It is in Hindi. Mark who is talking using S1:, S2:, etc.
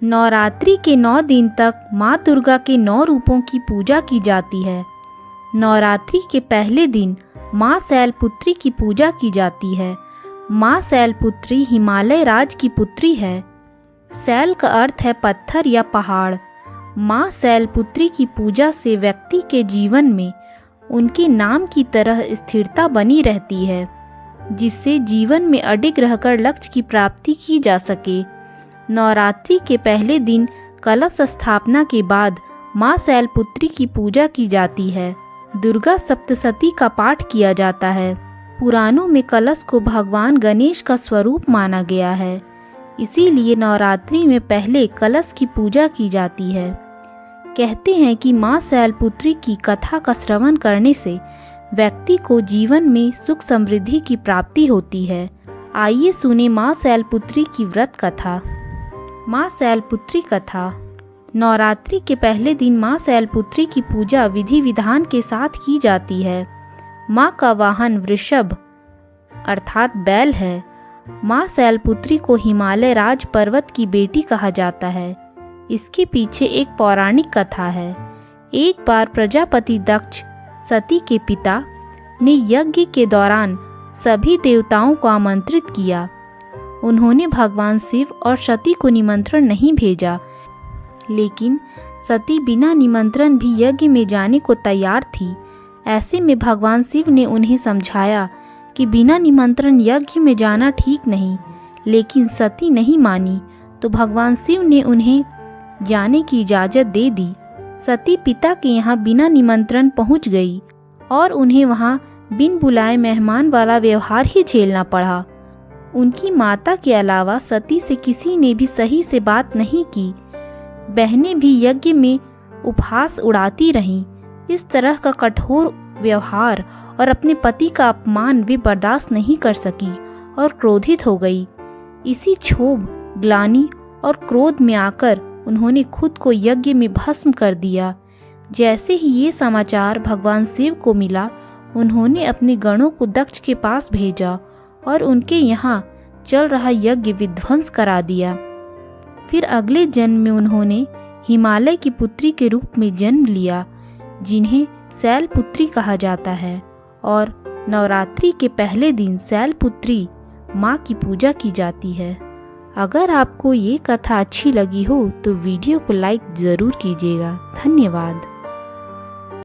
S1: नवरात्रि के 9 दिन तक माँ दुर्गा के 9 रूपों की पूजा की जाती है। नवरात्रि के पहले दिन माँ शैलपुत्री की पूजा की जाती है। माँ शैलपुत्री हिमालय राज की पुत्री है। शैल का अर्थ है पत्थर या पहाड़। माँ शैलपुत्री की पूजा से व्यक्ति के जीवन में उनके नाम की तरह स्थिरता बनी रहती है, जिससे जीवन में अडिग रहकर लक्ष्य की प्राप्ति की जा सके। नवरात्रि के पहले दिन कलश स्थापना के बाद माँ शैलपुत्री की पूजा की जाती है। दुर्गा सप्तशती का पाठ किया जाता है। पुराणों में कलश को भगवान गणेश का स्वरूप माना गया है, इसीलिए नवरात्रि में पहले कलश की पूजा की जाती है। कहते हैं कि माँ शैलपुत्री की कथा का श्रवण करने से व्यक्ति को जीवन में सुख समृद्धि की प्राप्ति होती है। आइए सुने माँ शैलपुत्री की व्रत कथा। माँ शैलपुत्री कथा। नवरात्रि के पहले दिन माँ शैलपुत्री की पूजा विधि विधान के साथ की जाती है। माँ का वाहन वृषभ अर्थात बैल है। माँ शैलपुत्री को हिमालय राज पर्वत की बेटी कहा जाता है। इसके पीछे एक पौराणिक कथा है। एक बार प्रजापति दक्ष सती के पिता ने यज्ञ के दौरान सभी देवताओं को आमंत्रित किया। उन्होंने भगवान शिव और सती को निमंत्रण नहीं भेजा, लेकिन सती बिना निमंत्रण भी यज्ञ में जाने को तैयार थी। ऐसे में भगवान शिव ने उन्हें समझाया कि बिना निमंत्रण यज्ञ में जाना ठीक नहीं, लेकिन सती नहीं मानी तो भगवान शिव ने उन्हें जाने की इजाज़त दे दी। सती पिता के यहाँ बिना निमंत्रण पहुँच गई और उन्हें वहाँ बिन बुलाए मेहमान वाला व्यवहार ही झेलना पड़ा। उनकी माता के अलावा सती से किसी ने भी सही से बात नहीं की। बहनें भी यज्ञ में उपहास उड़ाती रहीं। इस तरह का कठोर व्यवहार और अपने पति का अपमान वे बर्दाश्त नहीं कर सकी और क्रोधित हो गई। इसी क्षोभ, ग्लानि और क्रोध में आकर उन्होंने खुद को यज्ञ में भस्म कर दिया। जैसे ही ये समाचार भगवान शिव को मिला, उन्होंने अपने गणों को दक्ष के पास भेजा और उनके यहाँ चल रहा यज्ञ विध्वंस करा दिया। फिर अगले जन्म में उन्होंने हिमालय की पुत्री के रूप में जन्म लिया, जिन्हें शैलपुत्री कहा जाता है। और नवरात्रि के पहले दिन शैलपुत्री माँ की पूजा की जाती है। अगर आपको ये कथा अच्छी लगी हो तो वीडियो को लाइक ज़रूर कीजिएगा। धन्यवाद।